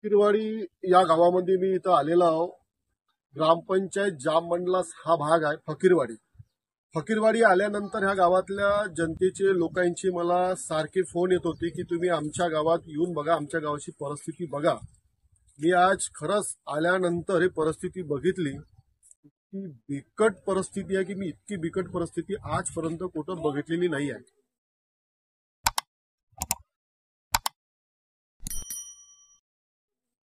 फकीरवाडी या गावामध्ये मी इथं आलेलो आहो. ग्रामपंचायत जाममंडलास हा भाग आहे फकीरवाडी आल्यानंतर ह्या गावातल्या जनतेचे लोकांची मला सारखे फोन येत होते की तुम्ही आमच्या गावात येऊन बघा, आमच्या गावाची परिस्थिती बघा. मी आज खरंच आल्यानंतर ही परिस्थिती बघितली. की बिकट परिस्थिती आहे की मी इतकी बिकट परिस्थिती आजपर्यंत कुठं बघितलेली नाही आहे.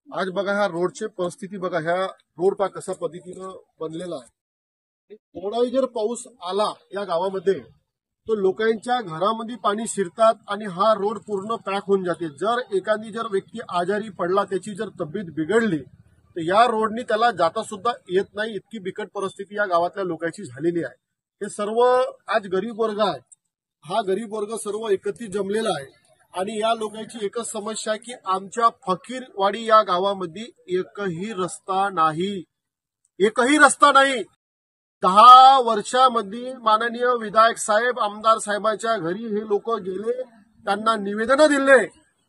आज बघा ह्या रोडची परिस्थिती बघा. ह्या रोड पा कशा पद्धतीनं बनलेला आहे. थोडाही जर पाऊस आला या गावामध्ये तो लोकांच्या घरामध्ये पाणी शिरतात आणि हा रोड पूर्ण पॅक होऊन जाते. जर एखादी व्यक्ती आजारी पडला, त्याची जर तब्येत बिघडली तर या रोडनी त्याला जाता सुद्धा येत नाही. इतकी बिकट परिस्थिती या गावातल्या लोकांची झालेली आहे. हे सर्व आज गरीब वर्ग आहे. हा गरीब वर्ग सर्व एकत्रित जमलेला आहे आणि या लोकांची एकच समस्या आहे की आमच्या फकीरवाडी या गावामध्ये एकही रस्ता नाही. 10 वर्षामध्ये माननीय विधायक साहेब, आमदार साहेबांच्या घरी हे लोक गेले, त्यांना निवेदन दिले,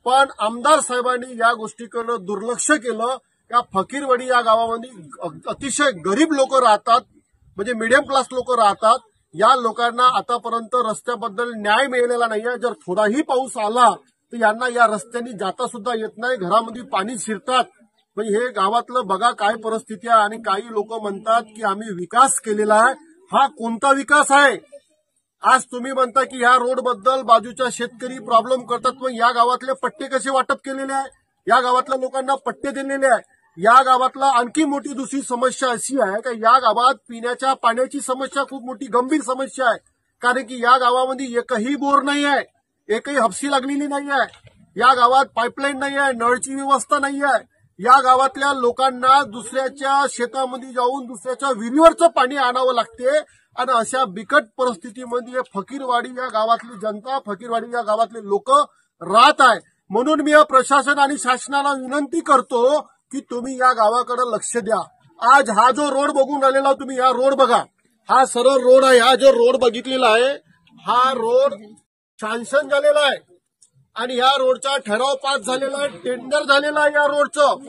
पण आमदार साहेबांनी या गोष्टीकडे दुर्लक्ष केलं. या फकीरवाडी या गावामध्ये अतिशय गरीब लोक राहतात, म्हणजे मिडियम क्लास लोक राहतात. या लोकांना आतापर्यंत रस्त्याबद्दल न्याय मिळालेला नाहीये. जर थोडाही पाऊस आला तर यांना या रस्त्याने जाता सुद्धा येत नाही. घरामध्ये पाणी शिरतात. म्हणजे हे गावातलं बघा काय परिस्थिती आहे. आणि काही लोक म्हणतात की आम्ही विकास केलेला आहे. हा कोणता विकास आहे? आज तुम्ही म्हणता की ह्या रोड बद्दल बाजूच्या शेतकरी प्रॉब्लेम करतात, पण या गावातले पट्टे कसे वाटप केलेले आहे? या गावातल्या लोकांना पट्टे दिलेले आहे. या गावातला आणखी मोठी दुसरी समस्या अशी आहे की या गावात पिण्याच्या पाण्याची समस्या खूप मोठी गंभीर समस्या आहे. कारण की या गावामध्ये एकही बोर नाही आहे, एकही हापसी लागलेली नाही आहे. या गावात पाईपलाईन नाही आहे, नळची व्यवस्था नाही आहे. या गावातल्या लोकांना दुसऱ्याच्या शेतामध्ये जाऊन दुसऱ्याच्या विहिरीवरचं पाणी आणावं लागते. आणि अशा बिकट परिस्थितीमध्ये फकीरवाडी या गावातली जनता, फकीरवाडी या गावातले लोक राहत आहे. म्हणून मी या प्रशासन आणि शासनाला विनंती करतो की तुम्ही या गावाकडे लक्ष द्या. आज हा जो रोड बघून राहिलेला तुम्ही, हा रोड बघा, हा सरळ रोड आहे. हा जो रोड बघितलेला आहे हा रोड सँक्शन झालेला आहे आणि या रोडचा ठराव पास झालेला आहे, टेंडर झालेला आहे. या रोडचं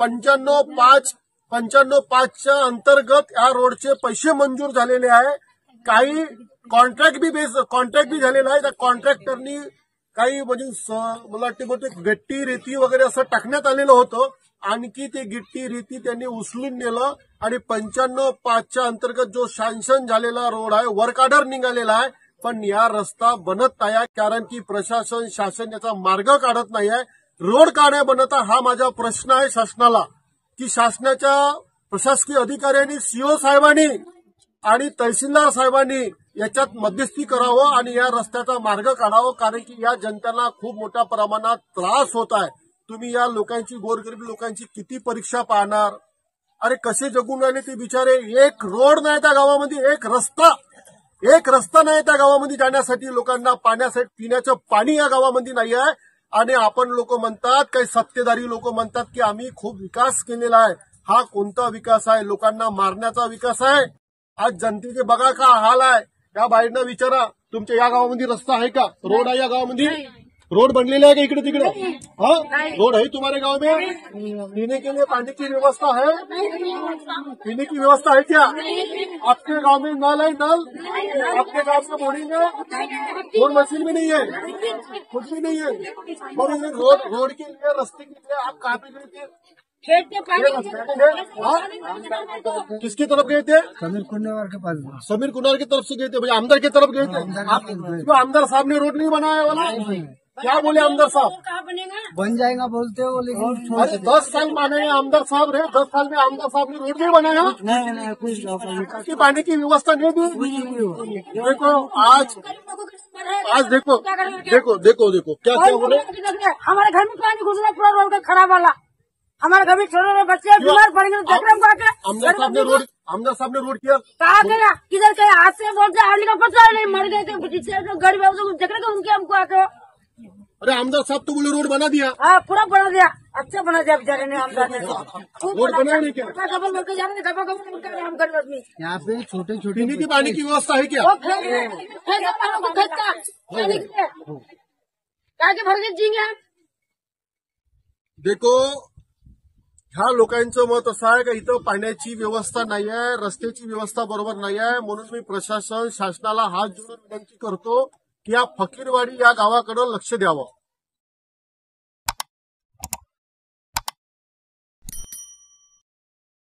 95/5 अंतर्गत या रोडचे पैसे मंजूर झालेले आहे. काही कॉन्ट्रॅक्ट बी झालेला आहे. त्या कॉन्ट्रॅक्टरनी काही म्हणजे मला वाटते गिट्टी रेती वगैरे असं टाकण्यात आलेलं होतं. आणखी ते गिट्टी रेती त्यांनी उचलून नेलं आणि 95/5 अंतर्गत जो सँक्शन झालेला रोड आहे, वर्क ऑर्डर निघालेला आहे, पण या रस्ता बनत नाही आहे. कारण की प्रशासन, शासन याचा मार्ग काढत नाही आहे. रोड का नाही बनत आहे हा माझा प्रश्न आहे शासनाला, की शासनाच्या प्रशासकीय अधिकाऱ्यांनी, सीओ साहेबांनी आणि तहसीलदार साहेबांनी याच्यात मध्यस्थी करावं आणि या रस्त्याचा मार्ग काढावं. कारण की या जनतेला खूप मोठ्या प्रमाणात त्रास होत आहे. तुम्ही या लोकांची, गोरगरीब लोकांची किती परीक्षा पाहणार? अरे कसे जगून राहिले ते बिचारे. एक रोड नाही त्या गावामध्ये, एक रस्ता नाही त्या गावामध्ये जाण्यासाठी. लोकांना पाण्यासाठी पिण्याचं पाणी या गावामध्ये नाही आहे. आणि आपण लोक म्हणतात, काही सत्तेधारी लोक म्हणतात की आम्ही खूप विकास केलेला आहे. हा कोणता विकास आहे? लोकांना मारण्याचा विकास आहे. आज जनतेचे बघा का हाल आहे. या बाहेरनं विचारा, तुमच्या या गावामध्ये रस्ता आहे का? रोड आहे या गावामध्ये? रोड बनलेले आहे का इकडे तिकडे? हाँ, रोड है तुम्हारे गांव में? पीने के लिए पानी की व्यवस्था है? पीने की व्यवस्था है क्या? आपके गांव में नल है? नल आपके गांव में बोरिंग है? रोड मशीन भी नहीं है, कुछ भी नहीं है। और ये रोड के लिए, रास्ते के लिए आप कहाँ पे गए थे? किसकी तरफ गए थे? समीर कुंडेवार के पास। समीर कुंडेवार की तरफ से गए थे, भाई आमदार की तरफ गए थे। आमदार साहब ने रोड नहीं बनाया वाला? क्या बोले आमदार साहब? बन जाएगा बोलते हो, लेकिन अरे 10 साल माने आमदार साहब रहे, 10 साल में आमदार साहब ने रोड नहीं बनाया। नहीं कुछ की पानी की व्यवस्था नहीं दी। देखो आज देखो क्या बोले। हमारे घर में पानी घुस रहा पूरा रोड का खराब वाला। हमारे घर में छोटे बच्चे बीमार पड़ेंगे, देख रहे हैं। आमदार साहब ने रोड किया, कहा गया किधर के हाथ से बोलते आने का पता नहीं, मर गए थे जिससे गरीब है उसको देख रहे थे उनके, हमको आके। अरे आमदार साहब तो बोले रोड बना दिया। हाँ पूरा बना दिया, अच्छा बना दिया बेचारे ने। आमदार ने रोड बनाया नहीं क्या? डबल करके जा रहे, डबल हम गरीब आदमी। यहाँ पे छोटे छोटे पीने की पानी की व्यवस्था है क्या? क्या भर के जींगे। देखो ह्या लोकांचं मत असं आहे का इथं पाण्याची व्यवस्था नाही आहे, रस्त्याची व्यवस्था बरोबर नाही आहे, म्हणून मी प्रशासन शासनाला हात जोडून विनंती करतो की या फकीरवाडी या गावाकडे लक्ष द्यावं.